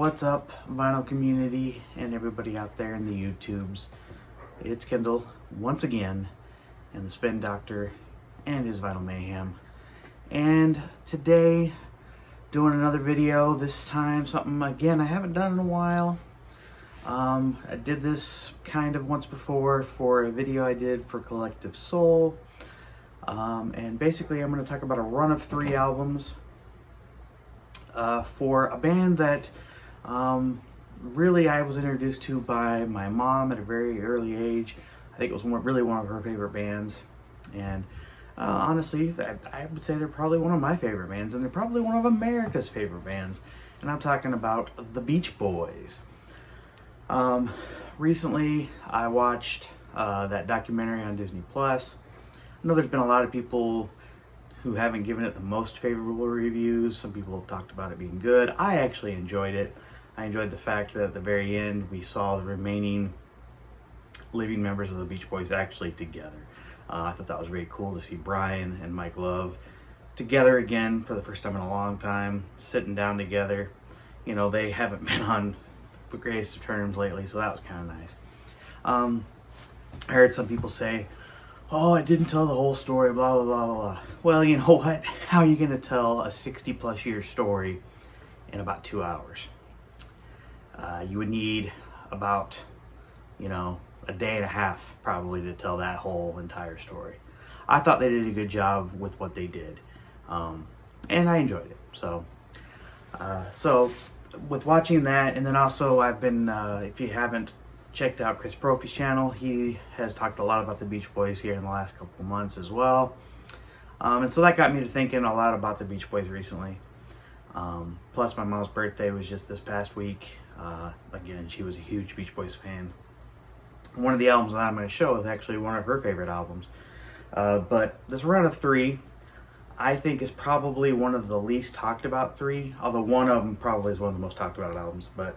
What's up, vinyl community and everybody out there in the YouTubes? It's Kendall once again, and the Spin Doctor and his Vinyl Mayhem. And today, doing another video. This time, something again I haven't done in a while. I did this kind of once before for a video I did for Collective Soul. And basically, I'm going to talk about a run of 3 albums for a band that really I was introduced to by my mom at a very early age. I think it was really one of her favorite bands, and honestly I would say they're probably one of my favorite bands, and they're probably one of America's favorite bands, and I'm talking about the Beach Boys. Recently I watched that documentary on Disney Plus. I know there's been a lot of people who haven't given it the most favorable reviews. Some people have talked about it being good. I actually enjoyed it. I enjoyed the fact that at the very end we saw the remaining living members of the Beach Boys actually together. I thought that was very cool to see Brian and Mike Love together again for the first time in a long time, sitting down together. You know, they haven't been on the greatest of terms lately, so that was kind of nice. I heard some people say, oh, I didn't tell the whole story, blah, blah, blah, blah. Well, you know what? How are you going to tell a 60-plus year story in about 2 hours? You would need about, a day and a half probably to tell that whole entire story. I thought they did a good job with what they did, and I enjoyed it. So with watching that, and then also I've been, if you haven't checked out Chris Brophy's channel, he has talked a lot about the Beach Boys here in the last couple of months as well. And so that got me to thinking a lot about the Beach Boys recently. Plus my mom's birthday was just this past week. Again, she was a huge Beach Boys fan. One of the albums that I'm going to show is actually one of her favorite albums. But this run of 3, I think, is probably one of the least talked about 3, although one of them probably is one of the most talked about albums. But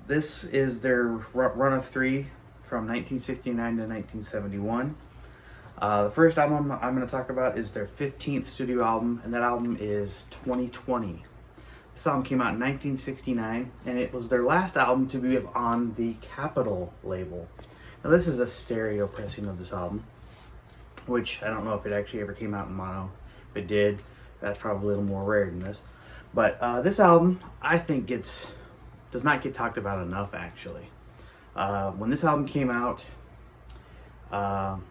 this is their run of 3 from 1969 to 1971. The first album I'm going to talk about is their 15th studio album, and that album is 2020. This album came out in 1969, and it was their last album to be on the Capitol label. Now this is a stereo pressing of this album, which I don't know if it actually ever came out in mono. If it did, that's probably a little more rare than this. But this album, I think, does not get talked about enough, actually. When this album came out, well,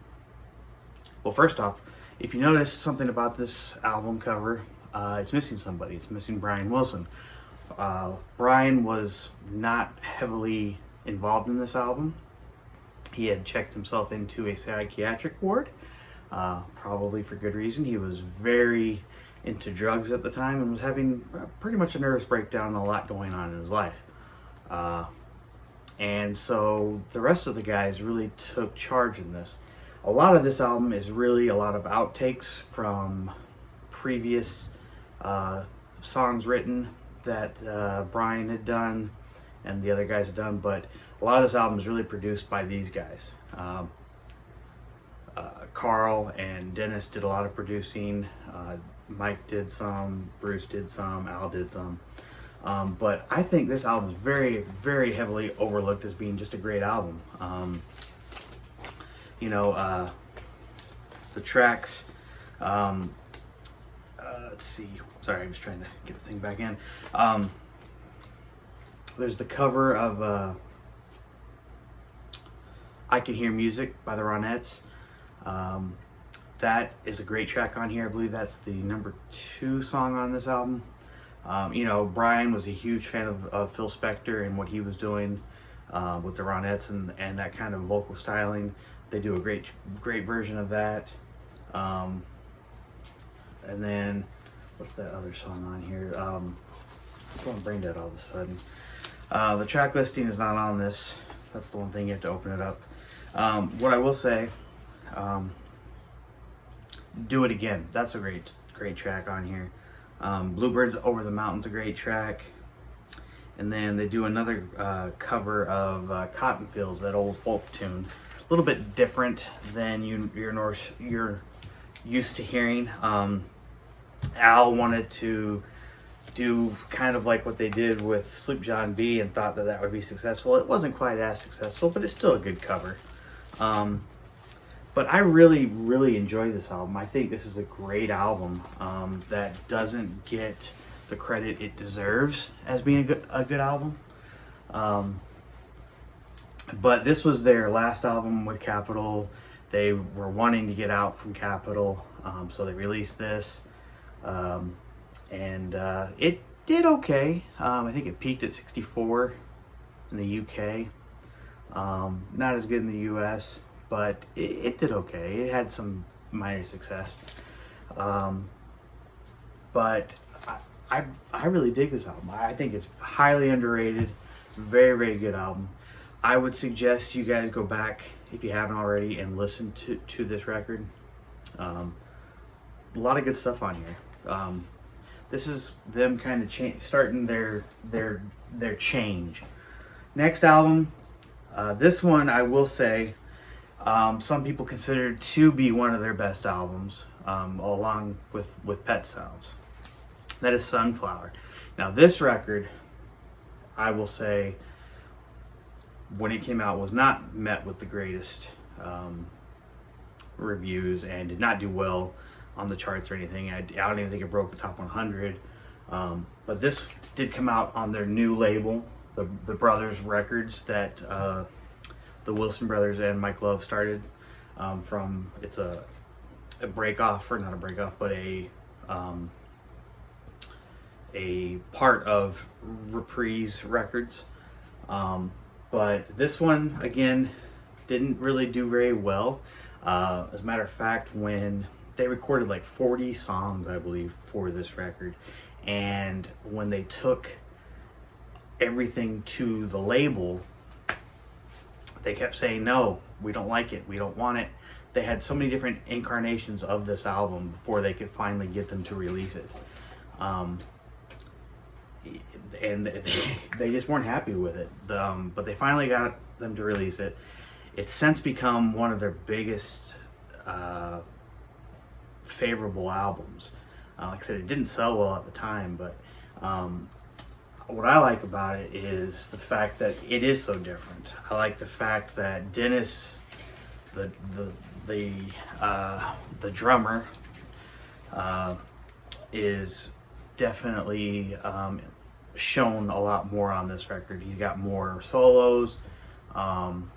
first off, if you notice something about this album cover, it's missing somebody. It's missing Brian Wilson. Brian was not heavily involved in this album. He had checked himself into a psychiatric ward, probably for good reason. He was very into drugs at the time and was having pretty much a nervous breakdown and a lot going on in his life. And so the rest of the guys really took charge in this. A lot of this album is really a lot of outtakes from previous songs written that Brian had done and the other guys had done, but a lot of this album is really produced by these guys. Carl and Dennis did a lot of producing. Mike did some, Bruce did some, Al did some. But I think this album is very, very heavily overlooked as being just a great album. The tracks, let's see, sorry, I'm just trying to get the thing back in. There's the cover of I Can Hear Music by the Ronettes. That is a great track on here. I believe that's the number 2 song on this album. Brian was a huge fan of Phil Spector and what he was doing with the Ronettes and that kind of vocal styling. They do a great version of that. And then, what's that other song on here? I'm going brain dead all of a sudden. The track listing is not on this. That's the one thing, you have to open it up. What I will say, Do It Again. That's a great track on here. Bluebirds Over the Mountain's a great track. And then they do another cover of Cotton Fields, that old folk tune. A little bit different than you're used to hearing. Al wanted to do kind of like what they did with Sloop John B and thought that that would be successful. It wasn't quite as successful, but it's still a good cover. But I really, really enjoy this album. I think this is a great album that doesn't get the credit it deserves as being a good album. But this was their last album with Capitol. They were wanting to get out from Capitol, so they released this. And it did okay. I think it peaked at 64 in the UK. Not as good in the US, but it did okay. It had some minor success. But I really dig this album. I think it's highly underrated. Very, very good album. I would suggest you guys go back, if you haven't already, and listen to this record. A lot of good stuff on here. This is them kind of starting their change. Next album, this one I will say, some people consider it to be one of their best albums, along with Pet Sounds. That is Sunflower. Now this record, I will say, when it came out, was not met with the greatest reviews and did not do well on the charts or anything. I don't even think it broke the top 100. But this did come out on their new label, the Brothers Records, that the Wilson brothers and Mike Love started from. It's a break off, or not a break off, but a part of Reprise Records. But this one, again, didn't really do very well. As a matter of fact, when they recorded like 40 songs, I believe, for this record, and when they took everything to the label, they kept saying, no, we don't like it, we don't want it. They had so many different incarnations of this album before they could finally get them to release it. And they just weren't happy with it. But they finally got them to release it. It's since become one of their biggest favorable albums. Like I said, it didn't sell well at the time, but what I like about it is the fact that it is so different. I like the fact that Dennis, the drummer, is definitely shown a lot more on this record. He's got more solos, and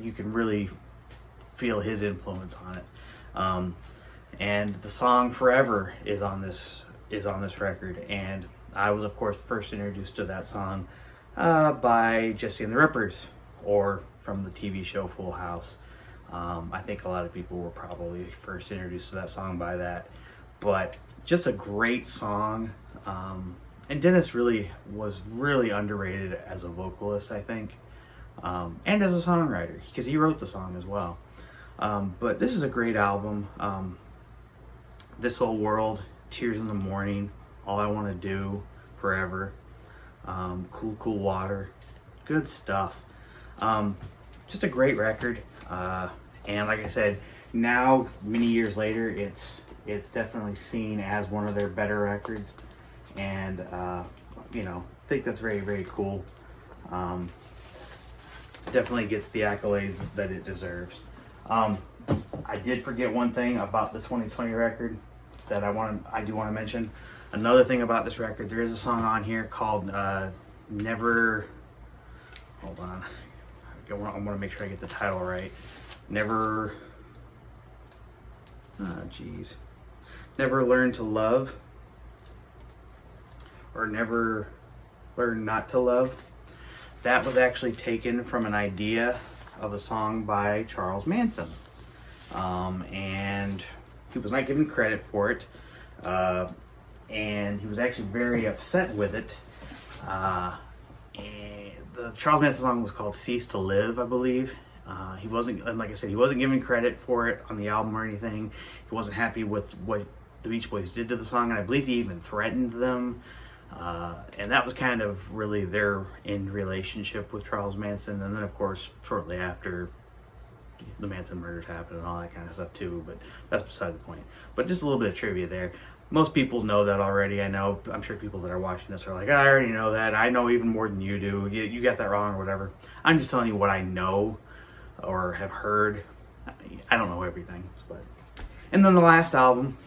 you can really feel his influence on it. And the song "Forever" is on this record, and I was, of course, first introduced to that song by Jesse and the Rippers, or from the TV show Full House. I think a lot of people were probably first introduced to that song by that, but just a great song. And Dennis was really underrated as a vocalist, I think, and as a songwriter, because he wrote the song as well. But this is a great album. This Old World, Tears in the Morning, All I Want to Do, Forever, Cool Cool Water, good stuff. Just a great record. And like I said, now, many years later, it's definitely seen as one of their better records. And, I think that's very, very cool. Definitely gets the accolades that it deserves. I did forget one thing about the 2020 record that I do want to mention. Another thing about this record, there is a song on here called Never. Hold on, I want to make sure I get the title right. Never Learn to Love, or Never Learn Not to Love. That was actually taken from an idea of a song by Charles Manson. And he was not given credit for it. And he was actually very upset with it. And the Charles Manson song was called Cease to Live, I believe. He wasn't, like I said, he wasn't given credit for it on the album or anything. He wasn't happy with what the Beach Boys did to the song, and I believe he even threatened them. And that was kind of really their end relationship with Charles Manson. And then, of course, shortly after, the Manson murders happened and all that kind of stuff too, but that's beside the point. But just a little bit of trivia there. Most people know that already. I know, I'm sure people that are watching this are like, I already know that. I know even more than you do. You got that wrong or whatever. I'm just telling you what I know or have heard. I don't know everything. But and then the last album,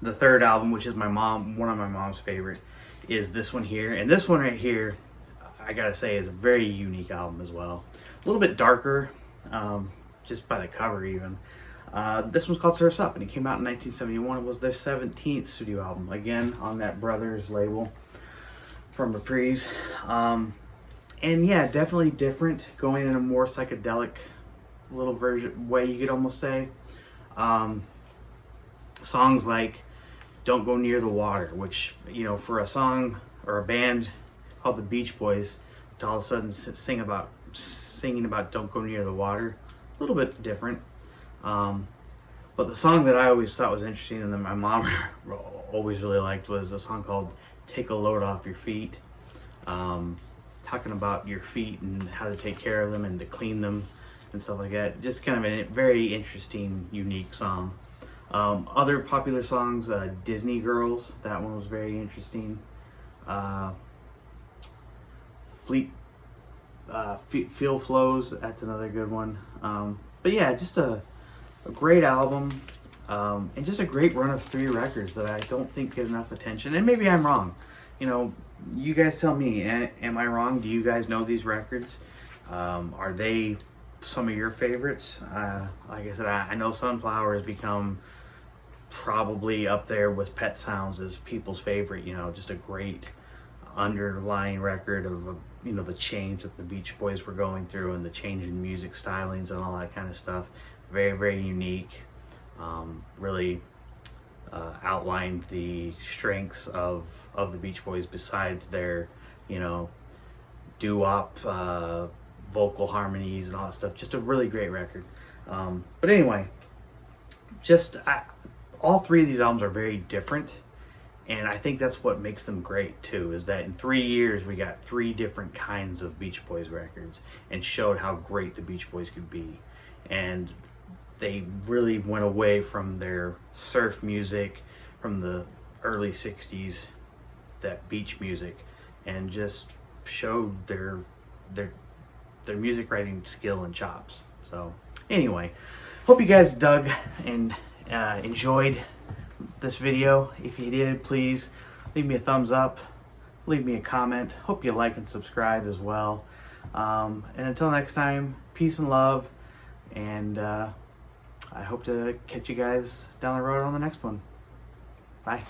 the third album, which is one of my mom's favorite, is this one here. And this one right here, I gotta say, is a very unique album as well. A little bit darker, just by the cover even. This one's called Surf's Up, and it came out in 1971. It was their 17th studio album, again on that Brothers label from Reprise. And yeah, definitely different, going in a more psychedelic little version way, you could almost say. Songs like Don't Go Near the Water, which, you know, for a song or a band called the Beach Boys to all of a sudden singing about Don't Go Near the Water, a little bit different. But the song that I always thought was interesting and that my mom always really liked was a song called Take a Load Off Your Feet, talking about your feet and how to take care of them and to clean them and stuff like that. Just kind of a very interesting, unique song. Other popular songs, Disney Girls, that one was very interesting. Feel Flows, that's another good one. But yeah, just a great album, and just a great run of 3 records that I don't think get enough attention. And maybe I'm wrong. You know, you guys tell me, am I wrong? Do you guys know these records? Are they some of your favorites? Like I said, I know Sunflower has become probably up there with Pet Sounds as people's favorite. You know, just a great underlying record of, you know, the change that the Beach Boys were going through and the change in music stylings and all that kind of stuff. Very, very unique. Really outlined the strengths of the Beach Boys besides their, you know, doo-wop vocal harmonies and all that stuff. Just a really great record. But anyway, just all 3 of these albums are very different, and I think that's what makes them great too, is that in 3 years we got 3 different kinds of Beach Boys records and showed how great the Beach Boys could be. And they really went away from their surf music from the early 60s, that beach music, and just showed their music writing skill and chops. So anyway, hope you guys dug and enjoyed this video. If you did, please leave me a thumbs up, leave me a comment. Hope you like and subscribe as well. And until next time, peace and love, and I hope to catch you guys down the road on the next one. Bye.